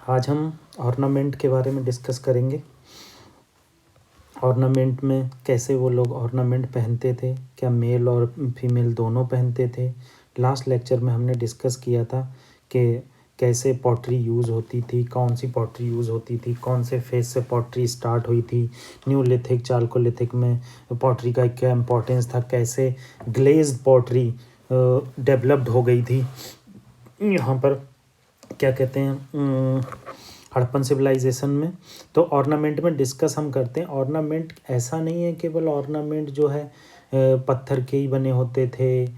आज हम ऑर्नामेंट के बारे में डिस्कस करेंगे। ऑर्नामेंट में कैसे वो लोग ऑर्नामेंट पहनते थे, क्या मेल और फीमेल दोनों पहनते थे। लास्ट लेक्चर में हमने डिस्कस किया था कि कैसे पॉटरी यूज़ होती थी, कौन सी पॉटरी यूज़ होती थी, कौन से फेज से पॉटरी स्टार्ट हुई थी, न्यूलिथिक चालकोलिथिक में पॉटरी का क्या इम्पोर्टेंस था, कैसे ग्लेज्ड पॉटरी डेवलप्ड हो गई थी। यहाँ पर क्या कहते हैं हड़प्पन सिविलाइजेशन में। तो ऑर्नामेंट में डिस्कस हम करते हैं। ऑर्नामेंट ऐसा नहीं है केवल ऑर्नामेंट जो है पत्थर के ही बने होते थे,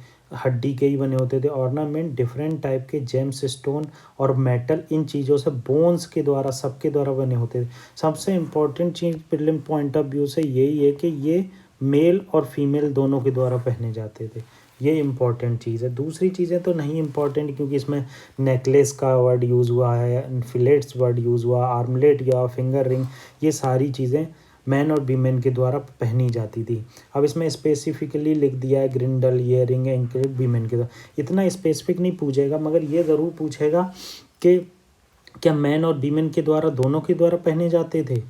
हड्डी के ही बने होते थे। ऑर्नामेंट डिफरेंट टाइप के जेम्स स्टोन और मेटल, इन चीज़ों से, बोन्स के द्वारा, सबके द्वारा बने होते थे। सबसे important cheese prelim point of view से यही है कि ये मेल और फीमेल दोनों के द्वारा पहने जाते थे। ये इम्पॉर्टेंट चीज़ है। दूसरी चीज़ें तो नहीं इम्पॉर्टेंट, क्योंकि इसमें नेकलेस का वर्ड यूज़ हुआ है, फिलेट्स वर्ड यूज़ हुआ, आर्मलेट या फिंगर रिंग, ये सारी चीज़ें मैन और वीमेन के द्वारा पहनी जाती थी। अब इसमें स्पेसिफिकली लिख दिया है ग्रिंडल, ईयरिंग, एंकलेट वीमेन के द्वारा। इतना स्पेसिफिक नहीं पूछेगा, मगर ये ज़रूर पूछेगा कि क्या मैन और वीमेन के द्वारा, दोनों के द्वारा पहने जाते थे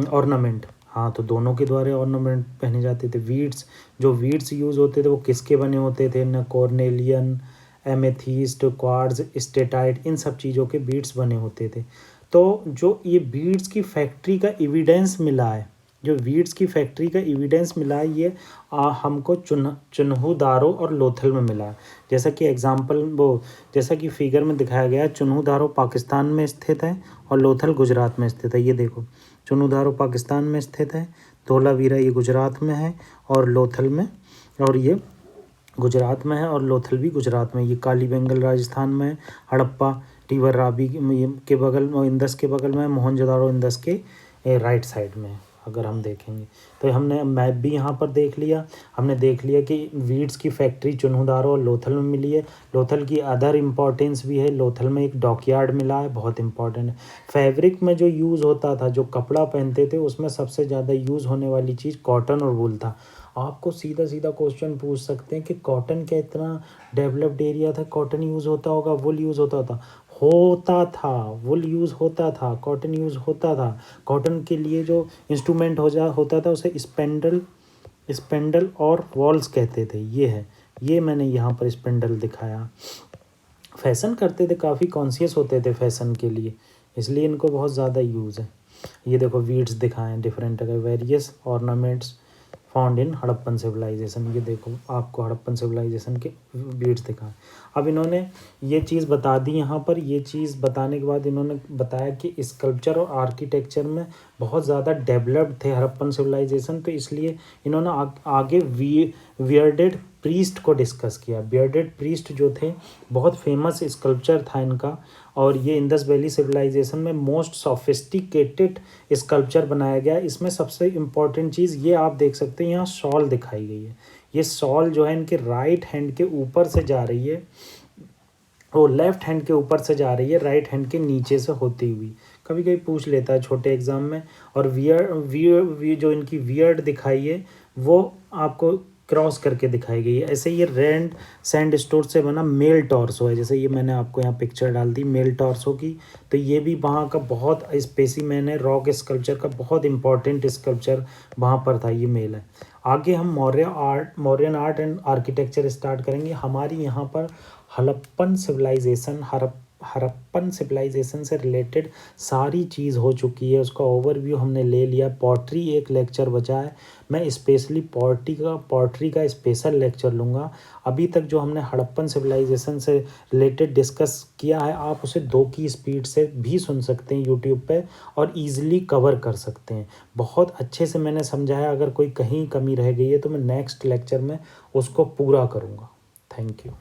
ऑर्नामेंट। हाँ, तो दोनों के द्वारा ऑर्नामेंट पहने जाते थे। वीड्स, जो वीड्स यूज़ होते थे वो किसके बने होते थे, न कॉर्नेलियन, एमेथीस्ट, क्वार्ट्ज, स्टेटाइट, इन सब चीज़ों के बीड्स बने होते थे। तो जो ये बीड्स की फैक्ट्री का एविडेंस मिला है, जो बीड्स की फैक्ट्री का एविडेंस मिला है, ये हमको चुन्हु-दारो और लोथल में मिला है। जैसा कि एग्जांपल वो, जैसा कि फिगर में दिखाया गया है, चुन्हु-दारो पाकिस्तान में स्थित है और लोथल गुजरात में स्थित है। ये देखो, चुन्हु-दारो पाकिस्तान में स्थित है, धोलावीरा ये गुजरात में है और लोथल में, और ये गुजरात में है और लोथल भी गुजरात में। ये काली बेंगल राजस्थान में है, हड़प्पा रिवर रावी के बगल में, इंदस के बगल में, मोहनजोदारो इंदस के राइट साइड में है। अगर हम देखेंगे तो हमने मैप भी यहाँ पर देख लिया। हमने देख लिया कि वीड्स की फैक्ट्री चुन्हु-दारो और लोथल में मिली है। लोथल की अदर इम्पॉर्टेंस भी है। लोथल में एक डॉकयार्ड मिला है, बहुत इंपॉर्टेंट है। फैब्रिक में जो यूज़ होता था, जो कपड़ा पहनते थे, उसमें सबसे ज़्यादा यूज़ होने वाली चीज़ कॉटन और वूल था। आपको सीधा सीधा क्वेश्चन पूछ सकते हैं कि कॉटन क्या इतना डेवलप्ड एरिया था, कॉटन यूज़ होता होगा, वुल यूज़ होता था, वुल यूज़ होता था, कॉटन यूज़ होता था। कॉटन के लिए जो इंस्ट्रूमेंट होता था उसे स्पेंडल और वॉल्स कहते थे। ये है, ये मैंने यहाँ पर स्पेंडल दिखाया। फैशन करते थे, काफ़ी कॉन्शियस होते थे फैशन के लिए, इसलिए इनको बहुत ज़्यादा यूज़ है। ये देखो वीड्स दिखाएं different various ornaments found in Harappan civilisation. ये देखो, आपको हड़प्पन सिविलाइजेशन के बीड्स दिखाएं। अब इन्होंने ये चीज़ बता दी यहाँ पर। ये चीज़ बताने के बाद इन्होंने बताया कि स्कल्पचर और आर्किटेक्चर में बहुत ज़्यादा डेवलप्ड थे हड़प्पन सिविलाइजेशन, तो इसलिए इन्होंने आगे बियर्डेड प्रीस्ट को डिस्कस किया। बियर्डेड प्रीस्ट जो थे, बहुत फेमस स्कल्पचर था इनका, और ये इंडस वैली सिविलाइजेशन में मोस्ट सोफिस्टिकेटेड स्कल्पचर बनाया गया। इसमें सबसे इम्पॉर्टेंट चीज़ ये आप देख सकते हैं, यहाँ शॉल दिखाई गई है। ये शॉल जो है इनके राइट हैंड के ऊपर से जा रही है, वो लेफ्ट हैंड के ऊपर से जा रही है, राइट हैंड के नीचे से होती हुई। कभी कभी पूछ लेता है छोटे एग्जाम में। और वियर जो इनकी वियर्ड दिखाई है, वो आपको क्रॉस करके दिखाई गई है। ऐसे ये रेड सैंड स्टोन से बना मेल टॉर्सो है। जैसे ये मैंने आपको यहाँ पिक्चर डाल दी मेल टॉर्सो की, तो ये भी वहाँ का बहुत स्पेसिमेन है। रॉक स्कल्पचर का बहुत इंपॉर्टेंट स्कल्पचर वहाँ पर था, ये मेल है। आगे हम Mauryan art and architecture start करेंगे। हमारी यहाँ पर हड़प्पन सिविलाइजेशन से रिलेटेड सारी चीज़ हो चुकी है, उसका ओवरव्यू हमने ले लिया। पॉटरी एक लेक्चर बचा है, मैं स्पेशली पॉटरी का स्पेशल लेक्चर लूँगा। अभी तक जो हमने हड़प्पन सिविलाइजेशन से रिलेटेड डिस्कस किया है, आप उसे 2 की स्पीड से भी सुन सकते हैं यूट्यूब पे, और ईज़िली कवर कर सकते हैं। बहुत अच्छे से मैंने समझाया। अगर कोई कहीं कमी रह गई है तो मैं नेक्स्ट लेक्चर में उसको पूरा करूँगा। Thank you.